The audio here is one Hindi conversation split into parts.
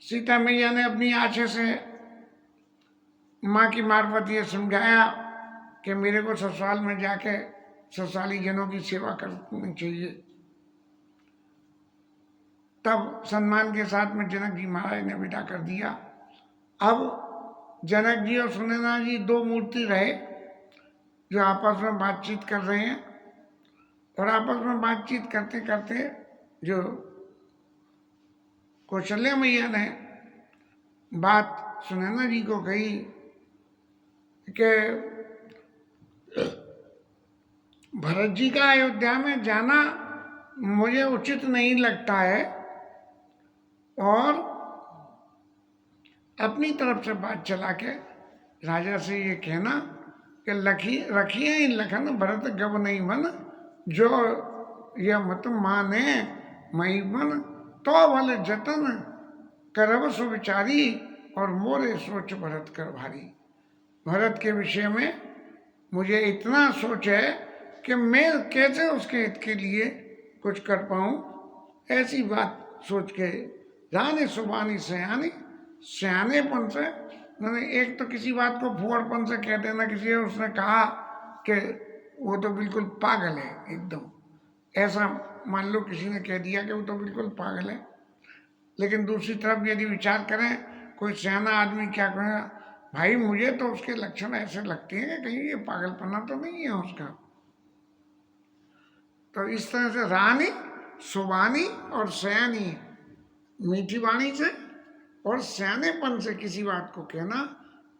सीता मैया ने अपनी आंखें से माँ की मार्फत ये समझाया कि मेरे को ससुराल में जाके ससुराली जनों की सेवा करनी चाहिए। तब सम्मान के साथ में जनक जी महाराज ने विदा कर दिया। अब जनक जी और सुनैना जी दो मूर्ति रहे जो आपस में बातचीत कर रहे हैं, और आपस में बातचीत करते करते जो कौशल्या मैया ने बात सुनैना जी को कही कि भरत जी का अयोध्या में जाना मुझे उचित नहीं लगता है, और अपनी तरफ से बात चला के राजा से ये कहना कि रखिए लखन भरत गब नहीं मन, जो यह मत माने मई मन, तो भले जतन करब सुविचारी, और मोरे सोच भरत कर भारी। भरत के विषय में मुझे इतना सोच है कि मैं कैसे उसके हित के लिए कुछ कर पाऊं, ऐसी बात सोच के जाने सुबानी सयानी, सयानेपन से मैंने एक तो किसी बात को फुहड़पन से कह देना, किसी उसने कहा कि वो तो बिल्कुल पागल है एकदम, ऐसा मान लो किसी ने कह दिया कि वो तो बिल्कुल पागल है। लेकिन दूसरी तरफ यदि विचार करें कोई सयाना आदमी क्या कहेगा, भाई मुझे तो उसके लक्षण ऐसे लगते हैं कि कहीं ये पागलपना तो नहीं है उसका। तो इस तरह से रानी सुबानी और सयानी, मीठी वाणी से और सयानेपन से किसी बात को कहना,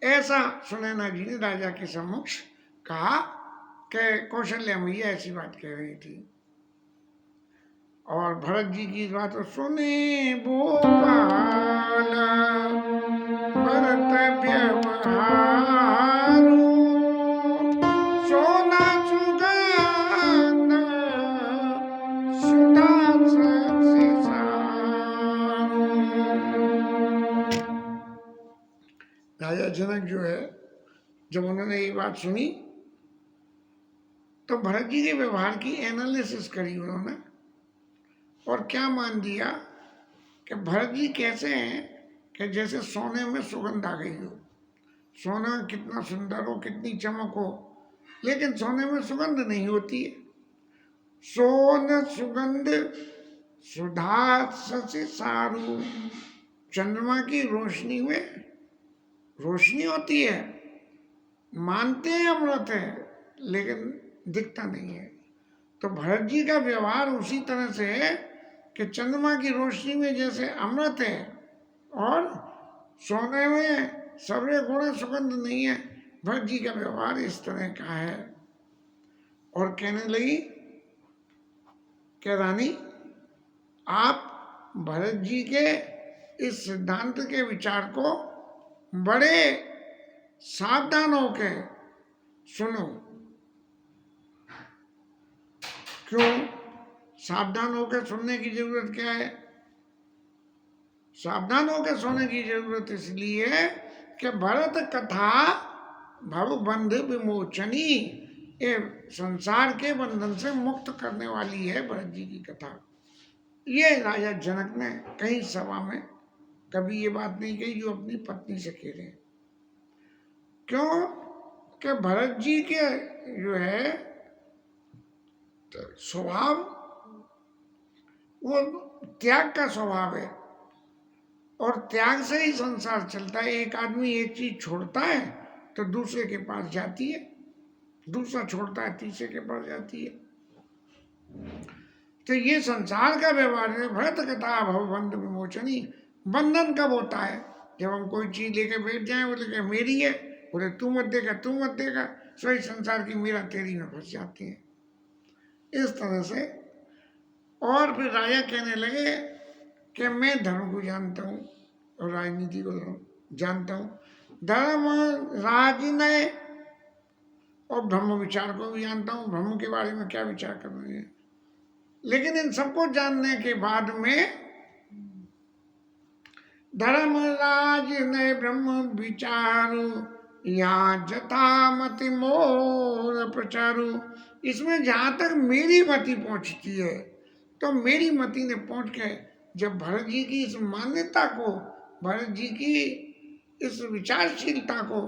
ऐसा सुनैना जी ने राजा के समक्ष कहा कि कौशल्या मैया ऐसी बात कह रही थी। और भरत जी की बात तो सुने भोपाल भरत व्यवहारू, सोना सुगंध सुधा सचि सारू। राजा जनक जो है, जब उन्होंने ये बात सुनी तो भरत जी के व्यवहार की एनालिसिस करी उन्होंने, और क्या मान दिया कि भरत जी कैसे हैं कि जैसे सोने में सुगंध आ गई हो। सोना कितना सुंदर हो, कितनी चमक हो, लेकिन सोने में सुगंध नहीं होती है। सोन सुगंध सुधा सचि सारू, चंद्रमा की रोशनी में रोशनी होती है, मानते हैं अमृत है, लेकिन दिखता नहीं है। तो भरत जी का व्यवहार उसी तरह से है कि चंद्रमा की रोशनी में जैसे अमृत है और सोने में सवरे गुण सुगंध नहीं है, भरत जी का व्यवहार इस तरह का है। और कहने लगी कि रानी, आप भरत जी के इस सिद्धांत के विचार को बड़े सावधान होके सुनो। क्यों सावधान होकर सुनने की जरूरत क्या है? सावधान होकर सुनने की जरूरत इसलिए कि भरत कथा भवबंध विमोचनी, ये संसार के बंधन से मुक्त करने वाली है भरत जी की कथा। ये राजा जनक ने कहीं सभा में कभी ये बात नहीं कही जो अपनी पत्नी से कह रहे। क्यों कि भरत जी के जो है स्वभाव वो त्याग का स्वभाव है, और त्याग से ही संसार चलता है। एक आदमी एक चीज छोड़ता है तो दूसरे के पास जाती है, दूसरा छोड़ता है तीसरे के पास जाती है। तो ये संसार का व्यवहार है। भरत कथा भवबंध विमोचनी, बंधन कब होता है? जब हम कोई चीज लेके बैठ जाए, बोले कि मेरी है, बोले तू मत देगा, तू मत देगा, सही संसार की मेरा तेरी में फंस जाती है। इस तरह से। और फिर राजा कहने लगे कि मैं धर्म को जानता हूँ और राजनीति को जानता हूँ, धर्म राजनय और ब्रह्म विचार को भी जानता हूँ, ब्रह्म के बारे में क्या विचार कर रहे हैं। लेकिन इन सबको जानने के बाद में धर्म राजनय ब्रह्म विचारू, या जथामति मोर प्रचारू, इसमें जहां तक मेरी मति पहुंचती है, तो मेरी मति ने पहुंच के जब भरत जी की इस मान्यता को भरत जी की इस विचारशीलता को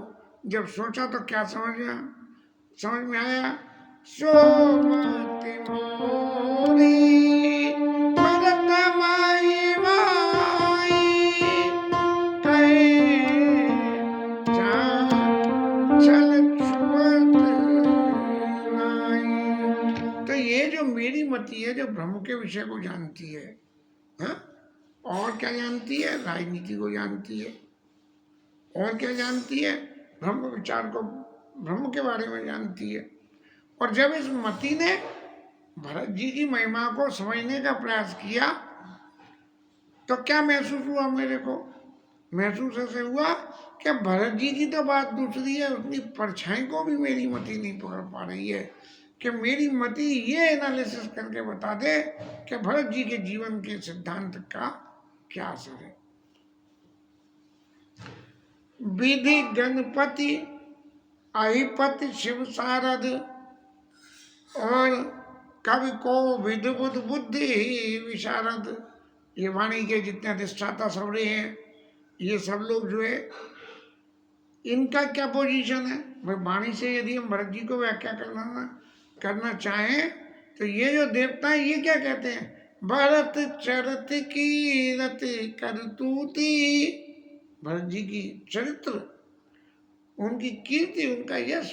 जब सोचा तो क्या समझ में आया, सोमति मोरी भरत माई माई कहे चल छुअत नाई। तो ये जो मेरी मति है, जो ब्रह्म के विषय को जानती है, हा? और क्या जानती है? राजनीति को जानती है। और क्या जानती है? ब्रह्म विचार को, ब्रह्म के बारे में जानती है। और जब इस मति ने भरत जी की महिमा को समझने का प्रयास किया तो क्या महसूस हुआ मेरे को? महसूस ऐसे हुआ कि भरत जी की तो बात दूसरी है, उसकी परछाई को भी मेरी मति नहीं पकड़ पा रही है कि मेरी मति ये एनालिसिस करके बता दे कि भरत जी के जीवन के सिद्धांत का क्या असर है। विधि गणपति अहिपति शिव शारद और कवि को विधि बुद्ध बुद्धि विशारद, ये वाणी के जितने अधिष्ठाता सब रहे हैं, ये सब लोग जो है इनका क्या पोजीशन है भाई? वाणी से यदि हम भरत जी को व्याख्या करना चाहें तो ये जो देवता है ये क्या कहते हैं? भरत चरत की रत करतूती, भरत जी की चरित्र, उनकी कीर्ति, उनका यश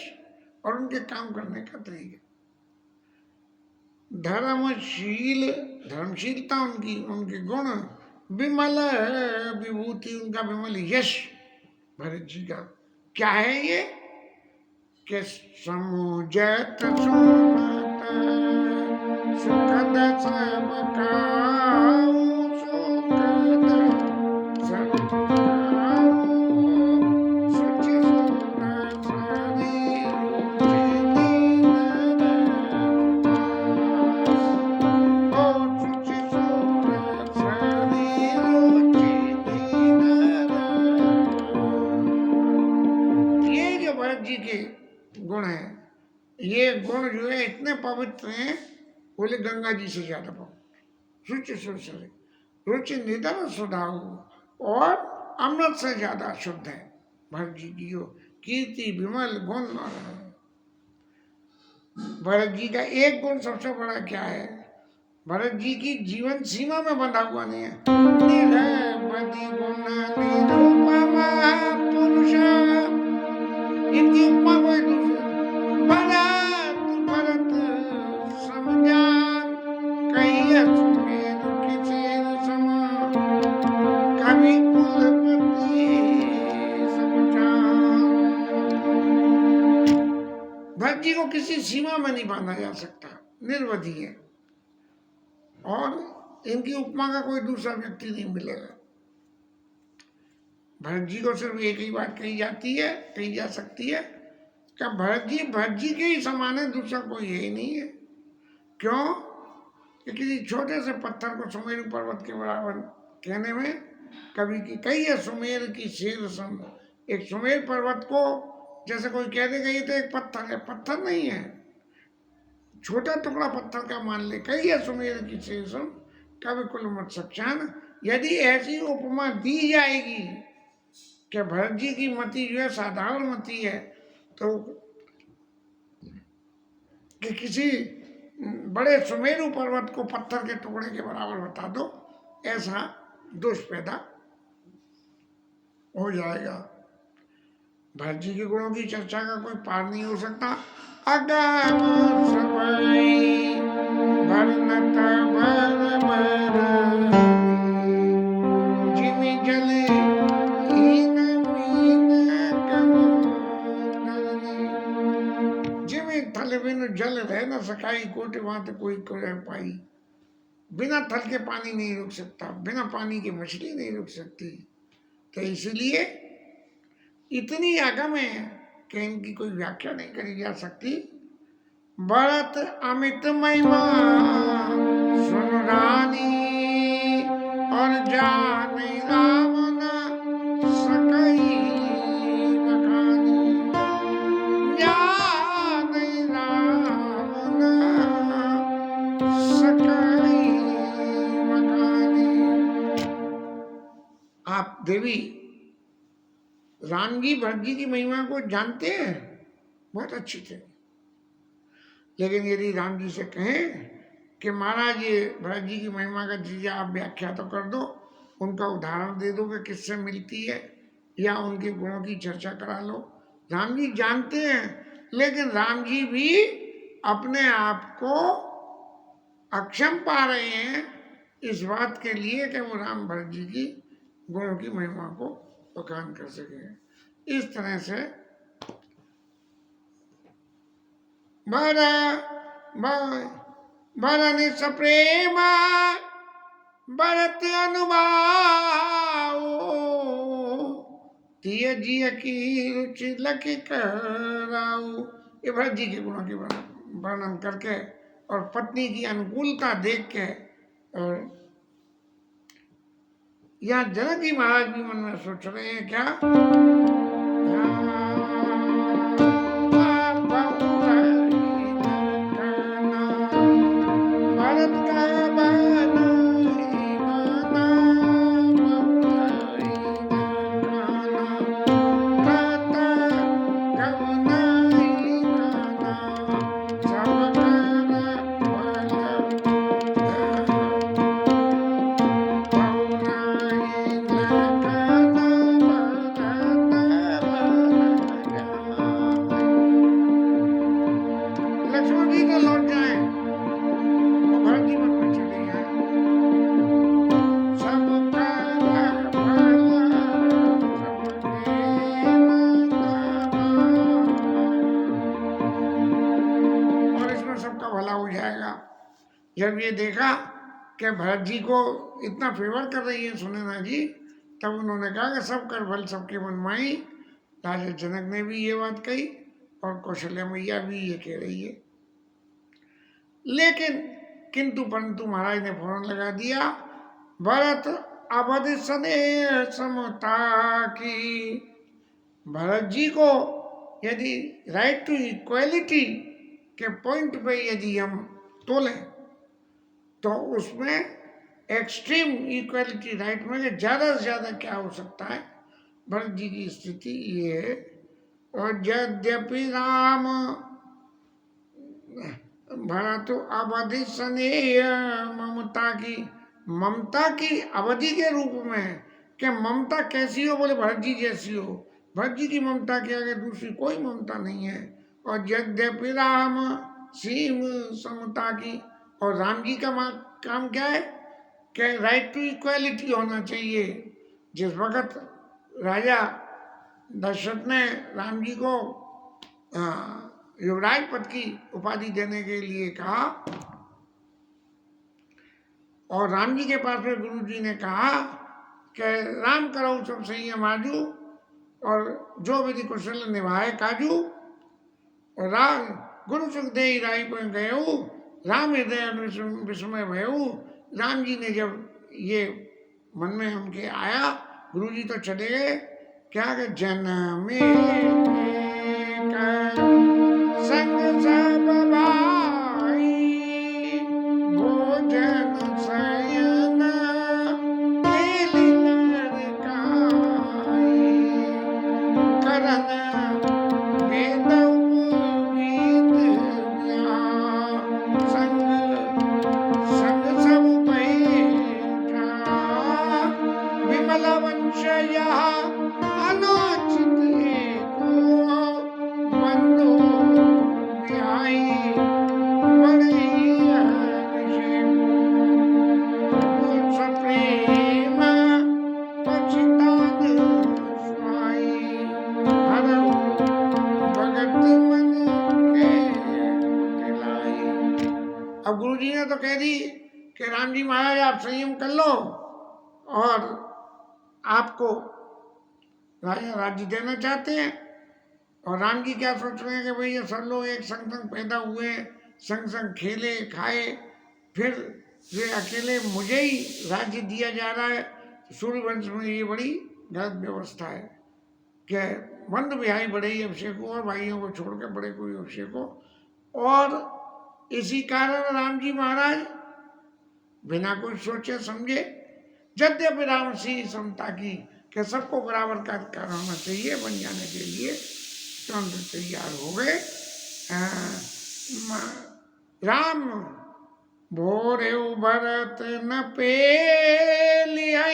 और उनके काम करने का तरीका, धर्मशील, धर्मशीलता उनकी, उनके गुण, विमल विभूति, उनका विमल यश भरत जी का क्या है ये कि समुझत सुमत सुखद सब काऊ, सुखद सब काऊ, सुचि सुंदर शरीर जी के गुण है। ये गुण जो है इतने पवित्र हैं, बोले गंगा जी से ज्यादा पवित्र, शुचि सुसरे रुचि निधन सुधाऊ, और अमृत से ज्यादा शुद्ध है भरत जी की जो कीर्ति, विमल गुण। भरत जी का एक गुण सबसे बड़ा क्या है? भरत जी की जीवन सीमा में बंधा हुआ नहीं है। निरवधि गुण निरुपमा पुरुष, इनकी उपमा कोई दूसरी। भरत भरत समज्ञान कहिए सुमेर किसेर सम, कवि कुलपति सब जान। भरत जी को किसी सीमा में नहीं बांधा जा सकता, निर्वधि है, और इनकी उपमा का कोई दूसरा व्यक्ति नहीं मिलेगा। भरत जी को सिर्फ एक ही बात कही जा सकती है कि भरत जी के ही समान है, दूसरा कोई है ही नहीं है। क्यों? कि किसी छोटे से पत्थर को सुमेरु पर्वत के बराबर कहने में कभी की कही है, सुमेर की शेर सम। एक सुमेर पर्वत को जैसे कोई कह देगा ये तो एक पत्थर है, पत्थर नहीं है, छोटा टुकड़ा पत्थर का मान ले, कही है सुमेर की शेर सम कवि कुल मत सक्षान। यदि ऐसी उपमा दी जाएगी कि भरत जी की मति जो है साधारण मति है, तो कि किसी बड़े सुमेरु पर्वत को पत्थर के टुकड़े के बराबर बता दो, ऐसा दोष पैदा हो जाएगा। भरत जी के गुणों की चर्चा का कोई पार नहीं हो सकता। अगम सबई भरनत भर भर जिमि जले हीन मीन कमोदरनी, जिमि थल बिनु जल रह न सकाई, कोटि भांति कोई रह पाई। बिना थल के पानी नहीं रुक सकता, बिना पानी के मछली नहीं रुक सकती। तो इसलिए इतनी अगम है कि इनकी कोई व्याख्या नहीं करी जा सकती। भरत अमित महिमा सुन रानी, और जान रावण सकई बखानी, जान रावण सकई बखानी। आप देवी राम जी भरत जी की महिमा को जानते हैं बहुत अच्छी थे, लेकिन यदि राम जी से कहें कि महाराज ये भरत जी की महिमा का चीजें आप व्याख्या तो कर दो, उनका उदाहरण दे दो कि किससे मिलती है, या उनके गुणों की चर्चा करा लो, राम जी जानते हैं, लेकिन राम जी भी अपने आप को अक्षम पा रहे हैं इस बात के लिए कि वो राम भरत जी की गुणों की महिमा को बखान कर सके। इस तरह से भरन सप्रेम भरत अनुभाव तिय जिय की रुचि लखि कराऊ। ये भरत जी के गुणों की वर्णन करके और पत्नी की अनुकूलता देख के, और यहाँ जनक जी महाराज भी मन में सोच रहे हैं क्या, भारत का लक्ष्मण जी तो लौट जाए, वो भरत जी मन में चले जाए। और इसमें सबका भला हो जाएगा। जब ये देखा कि भरत जी को इतना फेवर कर रही है सुनैना जी, तब उन्होंने कहा कि सब कर भल सबके मन माई। राजा जनक ने भी ये बात कही और कौशल्या मैया भी ये कह रही है, लेकिन किंतु परंतु महाराज ने फौरन लगा दिया, भरत अवधि स्नेह समता की। भरत जी को यदि राइट टू इक्वलिटी के पॉइंट पे यदि हम तोलें तो उसमें एक्सट्रीम इक्वलिटी राइट में ज़्यादा से ज़्यादा क्या हो सकता है, भरत जी की स्थिति ये है। और यद्यपि राम भरत अवधि स्नेह ममता की, ममता की अवधि के रूप में, कि ममता कैसी हो, बोले भरत जी जैसी हो। भरत जी की ममता के आगे दूसरी कोई ममता नहीं है। और यद्यपि राम सीम समता की, और राम जी का काम क्या है कि राइट टू इक्वालिटी होना चाहिए। जिस वक्त राजा दशरथ ने राम जी को युवराज पद की उपाधि देने के लिए कहा, और राम जी के पास में गुरु जी ने कहा कि राम करो सब संयम आजू, और जो विधि कुशल निभाए काजू, और राम गुरु सुख दे राई पर गयऊ, राम हृदय विस्मय भयऊ। राम जी ने जब ये मन में उनके आया, गुरु जी तो चले गए, क्या कि जन्म संग सब भाई भोजन शयन केली लड़काई, करन वेद विद्या संग संग सब बैठा, विमल वंश यह अनाचित एको बंधु बिहाई बड़े सप्रेम पछितान सुहाई, हरऊ भगत मन के दिलाई। अब गुरु जी ने तो कह दी कि राम जी महाराज आप संयम कर लो, और आपको राजा राज्य देना चाहते हैं। और राम जी क्या सोच रहे हैं कि भैया सब लोग एक संग संग पैदा हुए, संग संग खेले खाए, फिर ये अकेले मुझे ही राज्य दिया जा रहा है। सूर्यवंश में ये बड़ी गलत व्यवस्था है कि बंधु बिहाई बड़े ही अभिषेक हो, और भाइयों को छोड़ के बड़े कोई अभिषेक हो। और इसी कारण राम जी महाराज बिना कुछ सोचे समझे, यद्यपि राम सी समता की, कि सबको बराबर का अधिकार होना चाहिए, बन जाने के लिए तुरंत तैयार हो गए। राम भोरे भरत न पेलियै,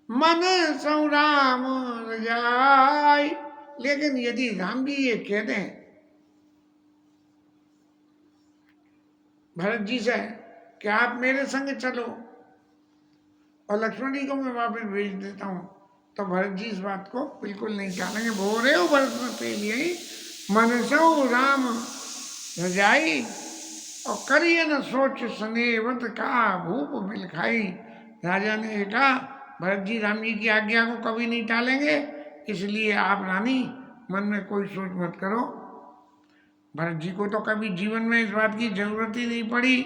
मन सौ राम रजाई। लेकिन यदि राम जी ये कह दें भरत जी से कि आप मेरे संग चलो और लक्ष्मण जी को मैं वापस भेज देता हूं, तो भरत जी इस बात को बिल्कुल नहीं टालेंगे। भोरे भरत न पेलियै, मन सौ राम रजाई, और करिए न सोच स्नेहवत का भूप मिल खाई। राजा ने कहा भरत जी राम जी की आज्ञा को कभी नहीं टालेंगे, इसलिए आप रानी मन में कोई सोच मत करो। भरत जी को तो कभी जीवन में इस बात की जरूरत ही नहीं पड़ी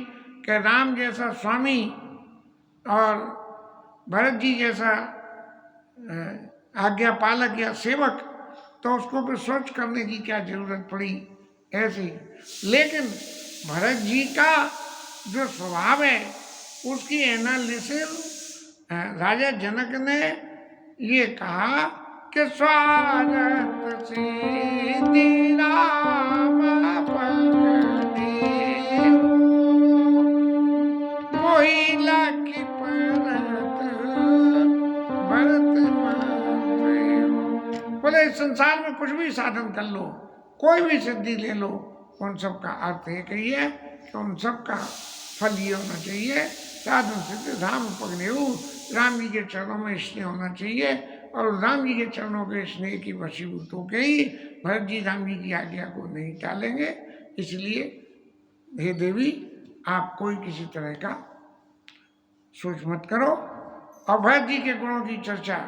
कि राम जैसा स्वामी और भरत जी जैसा आज्ञा पालक या सेवक, तो उसको फिर सोच करने की क्या जरूरत पड़ी ऐसे। लेकिन भरत जी का जो स्वभाव है उसकी एनालिसिस राजा जनक ने ये कहा कि स्वागत सीधी राम पगने, मोहि लाखि परत भरत मंत्रेय। बोले इस संसार में कुछ भी साधन कर लो, कोई भी सिद्धि ले लो, उन सब का अर्थ एक ही है कि उन सब का फल ये होना चाहिए साधन सिद्ध राम पगनेऊ, राम जी के चरणों में स्नेह होना चाहिए। और राम जी के चरणों के स्नेह की वशीभूत होकर ही भरत जी राम जी की आज्ञा को नहीं टालेंगे। इसलिए हे देवी आप कोई किसी तरह का सोच मत करो। और भरत जी के गुणों की चर्चा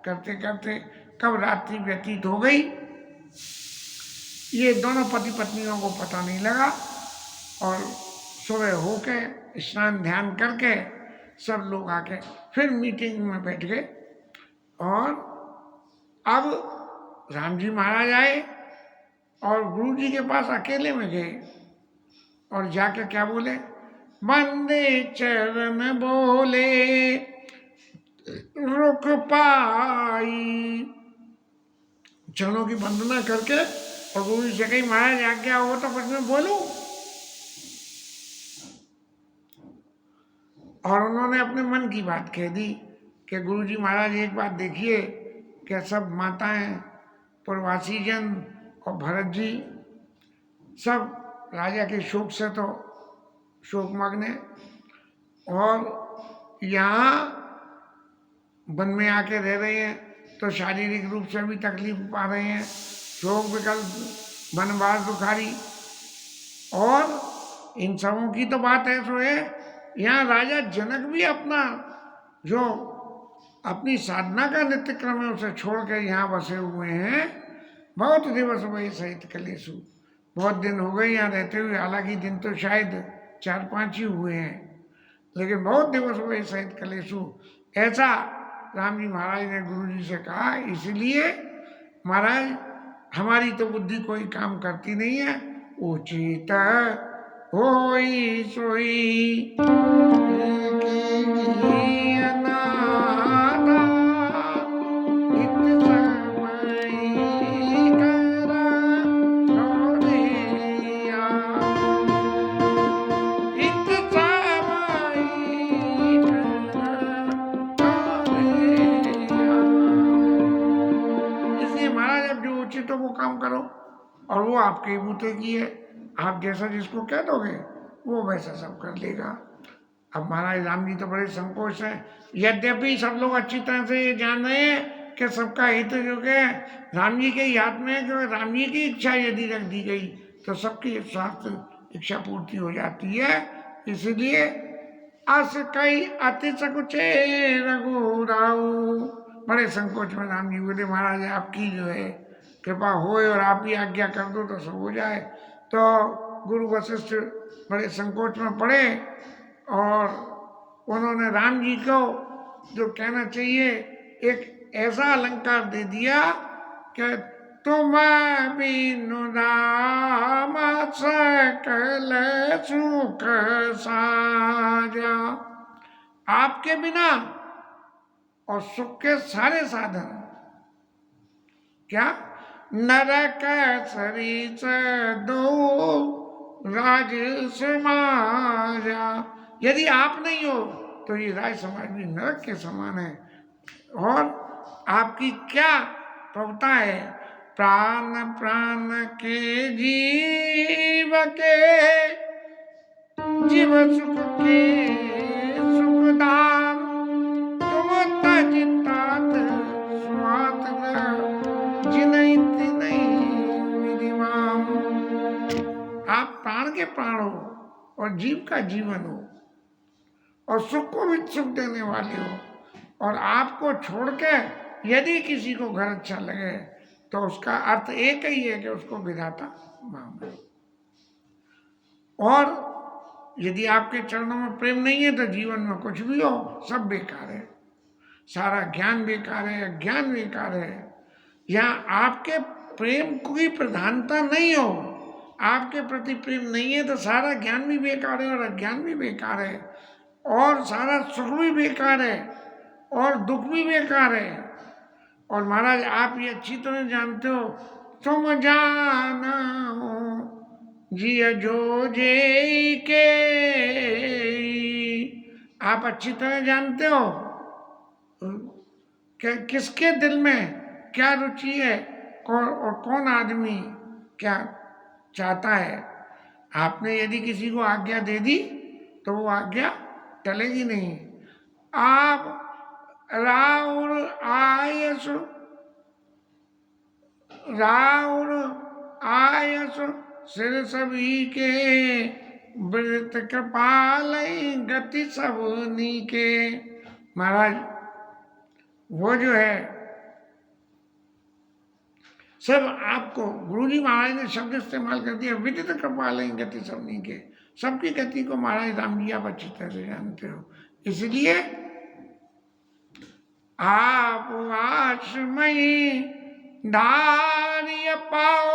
करते करते कब रात्रि व्यतीत हो गई ये दोनों पति पत्नियों को पता नहीं लगा। और सुबह होके स्नान ध्यान करके सब लोग आके फिर मीटिंग में बैठ गए। और अब राम जी महाराज आए और गुरु जी के पास अकेले में गए और जाकर क्या बोले, बंदे चरण बोले रुक पाई। चरणों की वंदना करके और गुरु जी से कही महाराज आज्ञा हो तो कुछ मैं बोलूं। और उन्होंने अपने मन की बात कह दी कि गुरु जी महाराज एक बात देखिए कि सब माताएं प्रवासी जन और भरत जी सब राजा के शोक से तो शोकमग्न है, और यहाँ वन में आके रह रहे हैं तो शारीरिक रूप से भी तकलीफ पा रहे हैं, शोक विकल्प वनवास दुखारी। और इन सबों की तो बात ऐसो है, यहाँ राजा जनक भी अपना जो अपनी साधना का नित्य क्रम है उसे छोड़ कर यहाँ बसे हुए हैं। बहुत दिवस हुए सहित कलेसु, बहुत दिन हो गए यहाँ रहते हुए, हालांकि दिन तो शायद 4-5 ही हुए हैं, लेकिन बहुत दिवस हुए सहित कलेसु, ऐसा राम जी महाराज ने गुरु जी से कहा। इसलिए महाराज हमारी तो बुद्धि कोई काम करती नहीं है, उचित होई सोई तो वो काम करो और वो आपके बूते की है, आप जैसा जिसको कह दोगे वो वैसा सब कर लेगा। अब महाराज राम जी तो बड़े संकोच हैं, यद्यपि सब लोग अच्छी तरह से ये जान रहे हैं कि सबका हित जो है राम जी के ही हाथ में है, कि राम जी की इच्छा यदि रख दी गई तो सबकी स्वार्थ इच्छा पूर्ति हो जाती है। इसलिए अस कई अति सकुचे रघुराऊ, बड़े संकोच में राम जी बोले महाराज आपकी जो है कृपा होए और आप भी आज्ञा कर दो तो सब हो जाए। तो गुरु वशिष्ठ बड़े संकोच में पड़े और उन्होंने राम जी को जो कहना चाहिए एक ऐसा अलंकार दे दिया कि तुम बिनु राम सकल सुख साजा, आपके बिना और सुख के सारे साधन। क्या? नरक सरिस दो राज समाजा। यदि आप नहीं हो तो ये राज समाज भी नरक के समान है। और आपकी क्या प्रभुता है? प्राण प्राण के जीव के, जीव सुख के सुखदान, तुम तज तात स्वात जिनहि तिनहि विधिमाम। आप प्राण के प्राण हो और जीव का जीवन हो और सुख को भी सुख देने वाले हो। और आपको छोड़ के यदि किसी को घर अच्छा लगे तो उसका अर्थ एक ही है कि उसको विधाता मानो। और यदि आपके चरणों में प्रेम नहीं है तो जीवन में कुछ भी हो सब बेकार है। सारा ज्ञान बेकार है, अज्ञान बेकार है। यहाँ आपके प्रेम की प्रधानता नहीं हो, आपके प्रति प्रेम नहीं है तो सारा ज्ञान भी बेकार है और अज्ञान भी बेकार है और सारा सुख भी बेकार है और दुख भी बेकार है। और महाराज आप ये अच्छी तरह जानते हो, तुम जानो जिय जो जे के। आप अच्छी तरह जानते हो कि किसके दिल में क्या रुचि है और कौन आदमी क्या चाहता है। आपने यदि किसी को आज्ञा दे दी तो वो आज्ञा टलेगी नहीं। आप राउर आयस, राउर आयस सिर सभी के, व्रत कृपाल गति सबनी के। महाराज वो जो है सब आपको गुरु जी महाराज ने शब्द इस्तेमाल कर दिया, विदित कृपाल गति सबनी के। सबकी गति को महाराज राम जी आप अच्छी तरह से जानते हो। इसलिए आप आश्रमयी धार्य पाओ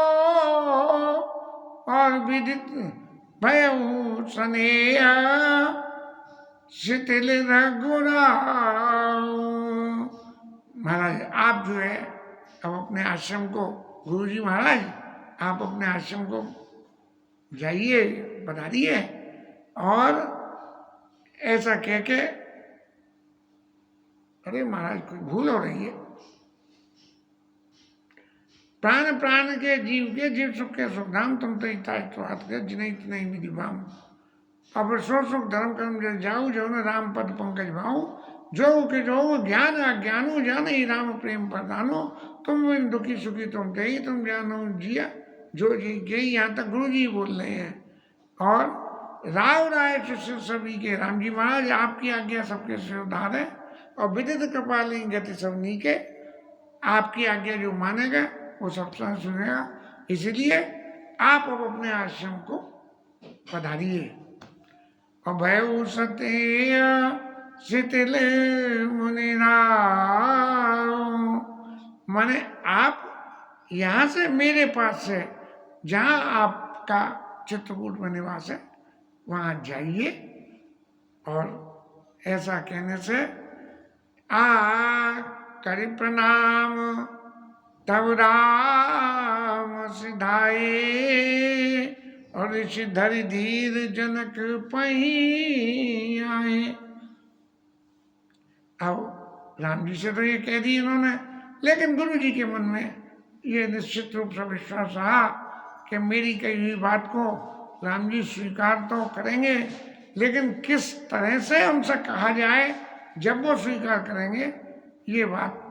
और विदित भयउ स्नेह शिथिल रघुराओ। महाराज आप जो है अब अपने आश्रम को, गुरु जी महाराज आप अपने आश्रम को जाइए, बताइए। और ऐसा कह के, अरे महाराज कोई भूल हो रही है। प्राण प्राण के जीव के, जीव सुख के सुखधाम, तुम तो इतायत जिन्हें इतने विधि भाम। अब सो सुख धर्म कर्म जो जाऊ जो न राम पद पंकज भाऊ, जो के जो ज्ञान अज्ञानो जान ही राम प्रेम प्रदानो, तुम बिन दुखी सुखी तुम गई, तुम जानो जिया जो जी गई। यहाँ तक गुरु जी बोल रहे हैं। और राव राय शिष्य सभी के, राम जी महाराज आपकी आज्ञा सबके से उद्धार है और विदित कृपाली गति सबनी के। आपकी आज्ञा जो मानेगा वो सब सुनेगा। इसलिए आप अब अपने आश्रम को पधारिए। और भय सत्य शिथिल मुनिराव, माने आप यहाँ से मेरे पास से जहाँ आपका चित्रकूट में निवास है वहाँ जाइए। और ऐसा कहने से आ करि प्रणाम तब राम सिधाए, और ऋषि धरि धीर जनक पही आए। अब राम जी से तो ये कह दी इन्होंने, लेकिन गुरु जी के मन में ये निश्चित रूप से विश्वास रहा कि मेरी कही हुई बात को राम जी स्वीकार तो करेंगे, लेकिन किस तरह से उनसे कहा जाए जब वो स्वीकार करेंगे ये बात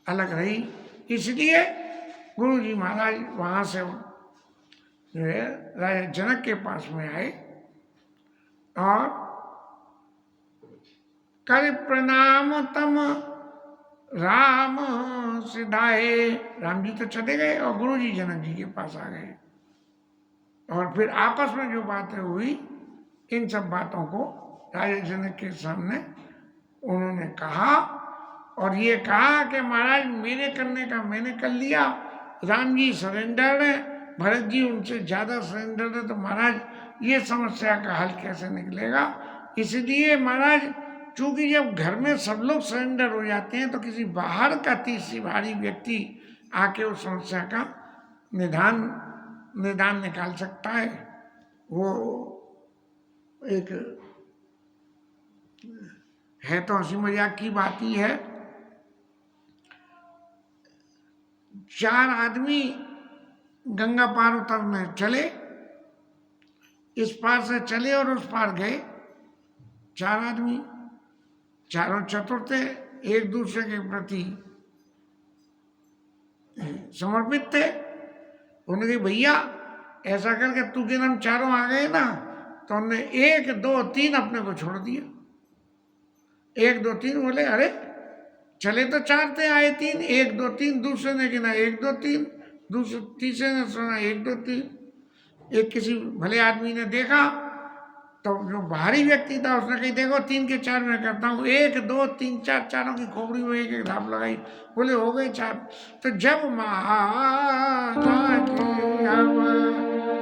अलग रही। इसलिए गुरु जी महाराज वहाँ से जो है राजा जनक के पास में आए और कर प्रणाम तम राम सिधाए। राम जी तो चले गए और गुरु जी जनक जी के पास आ गए। और फिर आपस में जो बातें हुई इन सब बातों को राजा जनक के सामने उन्होंने कहा। और ये कहा कि महाराज मेरे करने का मैंने कर लिया, राम जी सरेंडर है, भरत जी उनसे ज़्यादा सरेंडर है, तो महाराज ये समस्या का हल कैसे निकलेगा। इसलिए महाराज चूंकि जब घर में सब लोग सरेंडर हो जाते हैं तो किसी बाहर का तीसरी भारी व्यक्ति आके उस समस्या का निदान निकाल सकता है। वो एक है तो हंसी मजाक की बात ही है। 4 आदमी गंगा पार उतरने चले, इस पार से चले और उस पार गए। 4 आदमी, चारों चतुर थे, एक दूसरे के प्रति समर्पित थे। उन्होंने कहा भैया ऐसा करके तू के हम चारों आ गए ना, तो उन्होंने 1 2 3 अपने को छोड़ दिया। 1 2 3 बोले, अरे चले तो 4 थे, आए 3, 1 2 3। दूसरे ने गिना 1 2 3, दूसरे तीसरे ने सुना 1 2 3। एक किसी भले आदमी ने देखा तो जो बाहरी व्यक्ति था उसने कही देखो 3 के 4 मैं करता हूँ, 1 2 3 4, चारों की खोपड़ी में एक एक धाप लगाई, बोले हो गए 4। तो जब महाराज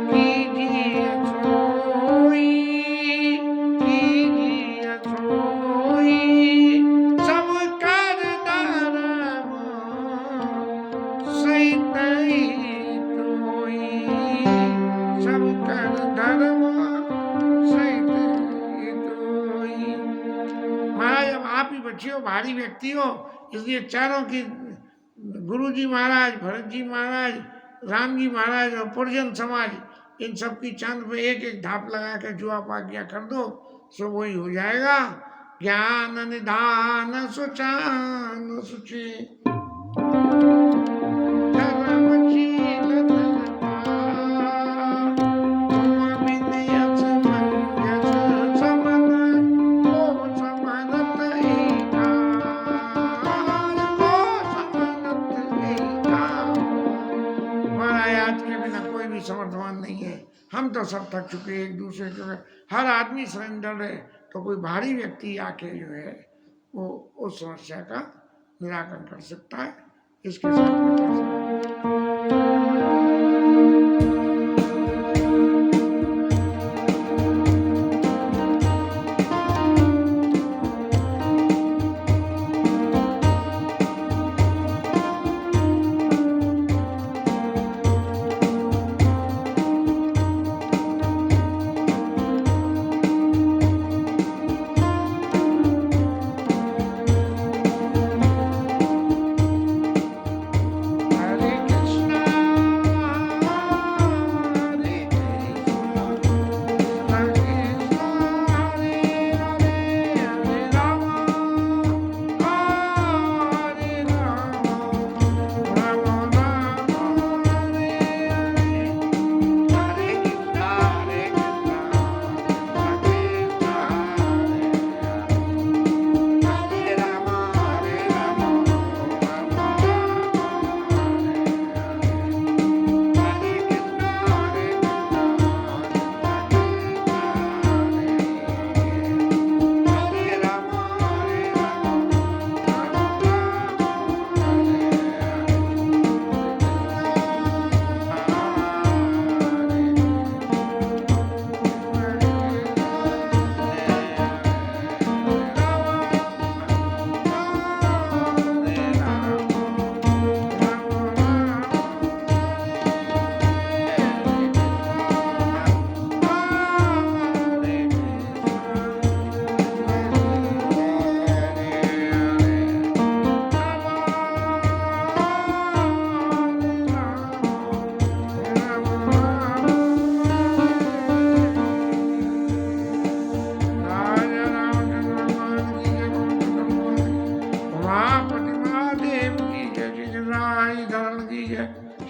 कीजिए सोई, कीजिए सोई, सब कर धर्म सहित तोई, सब कर धर्म सहित तोई। महाराज अब आप ही बच्चे हो, भारी व्यक्ति हो, इसलिए चारों की गुरु जी महाराज, भरत जी महाराज, राम जी महाराज और पुरजन समाज, इन सब की चांद पे एक एक धाप लगा कर जो आप आज्ञा कर दो सो वही हो जाएगा। ज्ञान निधान सुचान सुचे, धर्मशील धर्ता, तुम विनयस मंजस समन, को समनत एका, को समनत एका। हमारा याद के बिना कोई भी समर्थवान नहीं है, हम तो सब थक चुके एक दूसरे के, हर आदमी सरेंडर है। तो कोई भारी व्यक्ति आके जो है वो उस समस्या का निराकरण कर सकता है। इसके साथ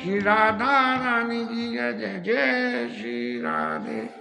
श्री राधा रानी जी जय जय श्री राधे।